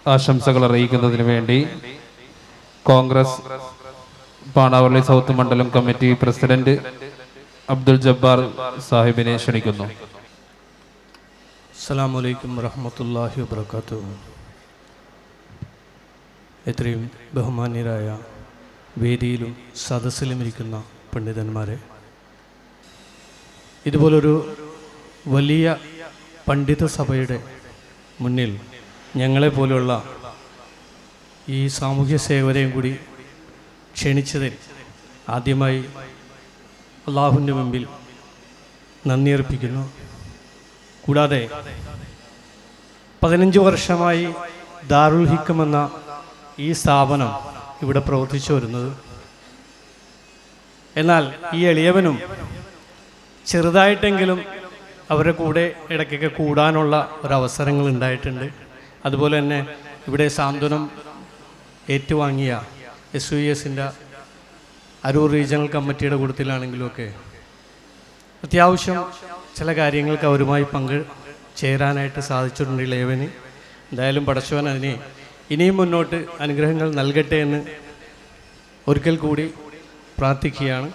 ആശംസകൾ അറിയിക്കുന്നതിന് വേണ്ടി കോൺഗ്രസ് പാണാവള്ളി സൗത്ത് മണ്ഡലം കമ്മിറ്റി പ്രസിഡന്റ് അബ്ദുൽ ജബ്ബാർ സാഹിബിനെ ക്ഷണിക്കുന്നു. അസ്സലാമു അലൈക്കും വറഹ്മത്തുള്ളാഹി വബറകാതുഹു. എത്രയും ബഹുമാന്യരായ വേദിയിലും സദസ്സിലും ഇരിക്കുന്ന പണ്ഡിതന്മാരെ, ഇതുപോലൊരു വലിയ പണ്ഡിത സഭയുടെ മുന്നിൽ ഞങ്ങളെപ്പോലുള്ള ഈ സാമൂഹ്യ സേവരെയും കൂടി ക്ഷണിച്ചതിൽ ആദ്യമായി അള്ളാഹുവിൻ്റെ മുമ്പിൽ നന്ദി അർപ്പിക്കുന്നു. കൂടാതെ 15 വർഷമായി ദാറുൽ ഹിക്കം എന്ന ഈ സ്ഥാപനം ഇവിടെ പ്രവർത്തിച്ചു വരുന്നത്. എന്നാൽ ഈ എളിയവനും ചെറുതായിട്ടെങ്കിലും അവരുടെ കൂടെ ഇടയ്ക്കൊക്കെ കൂടാനുള്ള ഒരവസരങ്ങൾ ഉണ്ടായിട്ടുണ്ട്. അതുപോലെ തന്നെ ഇവിടെ സാന്ത്വനം ഏറ്റുവാങ്ങിയ SUESൻ്റെ അരൂർ റീജിയണൽ കമ്മിറ്റിയുടെ കൂട്ടത്തിലാണെങ്കിലുമൊക്കെ അത്യാവശ്യം ചില കാര്യങ്ങൾക്ക് അവരുമായി ചേരാനായിട്ട് സാധിച്ചിട്ടുണ്ട് ഇളയവന്. എന്തായാലും പടച്ചവൻ അതിനെ ഇനിയും മുന്നോട്ട് അനുഗ്രഹങ്ങൾ നൽകട്ടെ എന്ന് ഒരിക്കൽ കൂടി പ്രാർത്ഥിക്കുകയാണ്.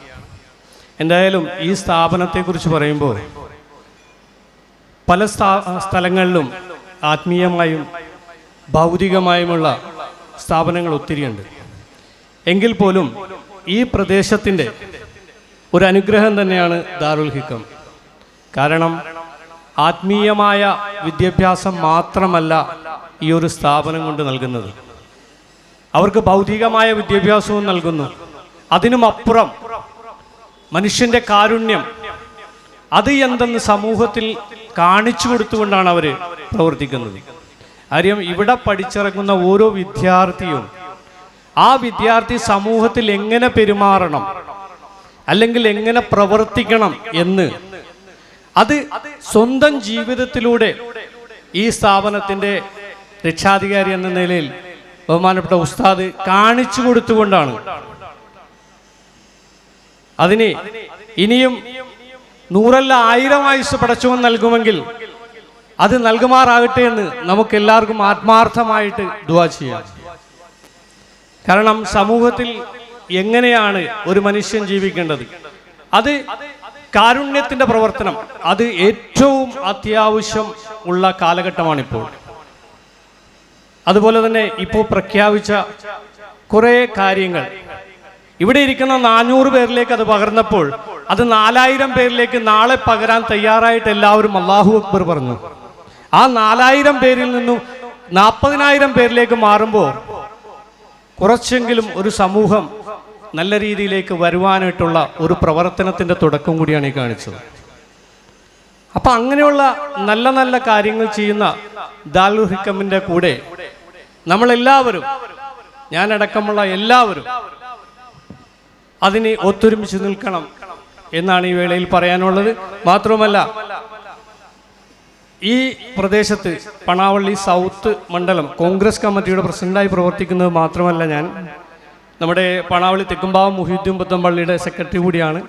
എന്തായാലും ഈ സ്ഥാപനത്തെക്കുറിച്ച് പറയുമ്പോൾ പല സ്ഥലങ്ങളിലും ആത്മീയമായും ഭൗതികമായുമുള്ള സ്ഥാപനങ്ങൾ ഒത്തിരിയുണ്ട്. എങ്കിൽ പോലും ഈ പ്രദേശത്തിൻ്റെ ഒരു അനുഗ്രഹം തന്നെയാണ് ദാറുൽ ഹിക്കം. കാരണം ആത്മീയമായ വിദ്യാഭ്യാസം മാത്രമല്ല ഈ ഒരു സ്ഥാപനം കൊണ്ട് നൽകുന്നത്, അവർക്ക് ഭൗതികമായ വിദ്യാഭ്യാസവും നൽകുന്നു. അതിനുമപ്പുറം മനുഷ്യൻ്റെ കാരുണ്യം അത് എന്തെന്ന് സമൂഹത്തിൽ കാണിച്ചു കൊടുത്തുകൊണ്ടാണ് അവർ പ്രവർത്തിക്കുന്നത്. കാര്യം ഇവിടെ പഠിച്ചിറങ്ങുന്ന ഓരോ വിദ്യാർത്ഥിയും ആ വിദ്യാർത്ഥി സമൂഹത്തിൽ എങ്ങനെ പെരുമാറണം അല്ലെങ്കിൽ എങ്ങനെ പ്രവർത്തിക്കണം എന്ന് അത് സ്വന്തം ജീവിതത്തിലൂടെ ഈ സ്ഥാപനത്തിൻ്റെ രക്ഷാധികാരി എന്ന നിലയിൽ ബഹുമാനപ്പെട്ട ഉസ്താദ് കാണിച്ചു കൊടുത്തുകൊണ്ടാണ്. അതിന് ഇനിയും 100 1000 ആയുസ്സ് പടച്ചവൻ നൽകുമെങ്കിൽ അത് നൽകുമാറാകട്ടെ എന്ന് നമുക്കെല്ലാവർക്കും ആത്മാർത്ഥമായിട്ട് ദുആ ചെയ്യാം. കാരണം സമൂഹത്തിൽ എങ്ങനെയാണ് ഒരു മനുഷ്യൻ ജീവിക്കേണ്ടത്, അത് കാരുണ്യത്തിൻ്റെ പ്രവർത്തനം അത് ഏറ്റവും അത്യാവശ്യം ഉള്ള കാലഘട്ടമാണിപ്പോൾ. അതുപോലെ തന്നെ ഇപ്പോൾ പ്രഖ്യാപിച്ച കുറേ കാര്യങ്ങൾ ഇവിടെ ഇരിക്കുന്ന 400 പേരിലേക്ക് അത് പകർന്നപ്പോൾ അത് 4000 പേരിലേക്ക് നാളെ പകരാൻ തയ്യാറായിട്ട് എല്ലാവരും അല്ലാഹു അക്ബർ പറഞ്ഞു. ആ 4000 പേരിൽ നിന്നും 40,000 പേരിലേക്ക് മാറുമ്പോൾ കുറച്ചെങ്കിലും ഒരു സമൂഹം നല്ല രീതിയിലേക്ക് വരുവാനായിട്ടുള്ള ഒരു പ്രവർത്തനത്തിൻ്റെ തുടക്കം കൂടിയാണ് ഈ കാണിച്ചത്. അപ്പം അങ്ങനെയുള്ള നല്ല നല്ല കാര്യങ്ങൾ ചെയ്യുന്ന ദാറുൽ ഹിക്കമിൻ്റെ കൂടെ നമ്മളെല്ലാവരും, ഞാനടക്കമുള്ള എല്ലാവരും അതിന് ഒത്തൊരുമിച്ച് നിൽക്കണം എന്നാണ് ഈ വേളയിൽ പറയാനുള്ളത്. മാത്രമല്ല, ഈ പ്രദേശത്ത് പണാവള്ളി സൗത്ത് മണ്ഡലം കോൺഗ്രസ് കമ്മിറ്റിയുടെ പ്രസിഡന്റായി പ്രവർത്തിക്കുന്നത് മാത്രമല്ല, ഞാൻ നമ്മുടെ പണാവള്ളി തെക്കുംഭാവം മുഹീദ്ദീൻ പുത്തമ്പള്ളിയുടെ സെക്രട്ടറി കൂടിയാണ്.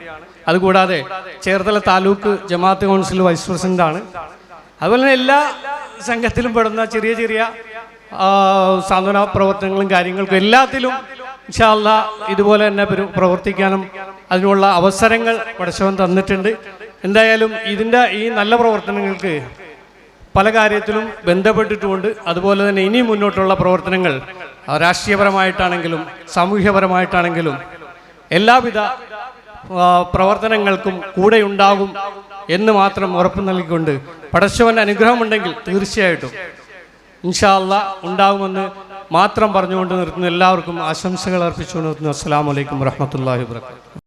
അതുകൂടാതെ ചേർത്തല താലൂക്ക് ജമാഅത്ത് കൗൺസിൽ വൈസ് പ്രസിഡന്റാണ്. അതുപോലെ തന്നെ എല്ലാ സംഘത്തിലും പെടുന്ന ചെറിയ ചെറിയ സാന്ത്വന പ്രവർത്തനങ്ങളും കാര്യങ്ങൾക്കും എല്ലാത്തിലും ഇൻഷാ അല്ലാഹ് ഇതുപോലെ തന്നെ പ്രവർത്തിക്കാനും അതിനുള്ള അവസരങ്ങൾ പടച്ചവൻ തന്നിട്ടുണ്ട്. എന്തായാലും ഇതിൻ്റെ ഈ നല്ല പ്രവർത്തനങ്ങൾക്ക് പല കാര്യത്തിലും ബന്ധപ്പെട്ടിട്ടുമുണ്ട്. അതുപോലെ തന്നെ ഇനി മുന്നോട്ടുള്ള പ്രവർത്തനങ്ങൾ രാഷ്ട്രീയപരമായിട്ടാണെങ്കിലും സാമൂഹ്യപരമായിട്ടാണെങ്കിലും എല്ലാവിധ പ്രവർത്തനങ്ങൾക്കും കൂടെ ഉണ്ടാകും എന്ന് മാത്രം ഉറപ്പ് നൽകിക്കൊണ്ട് പടച്ചവൻ്റെ അനുഗ്രഹമുണ്ടെങ്കിൽ തീർച്ചയായിട്ടും ഇൻഷാ അല്ലാഹ് ഉണ്ടാകുമെന്ന് മാത്രം പറഞ്ഞുകൊണ്ട് നിർത്തുന്നു. എല്ലാവർക്കും ആശംസകൾ അർപ്പിച്ചുകൊണ്ട് നിർത്തുന്നു. അസ്സലാമു അലൈക്കും വറഹ്മത്തുള്ളാഹി വബറകാതുഹു.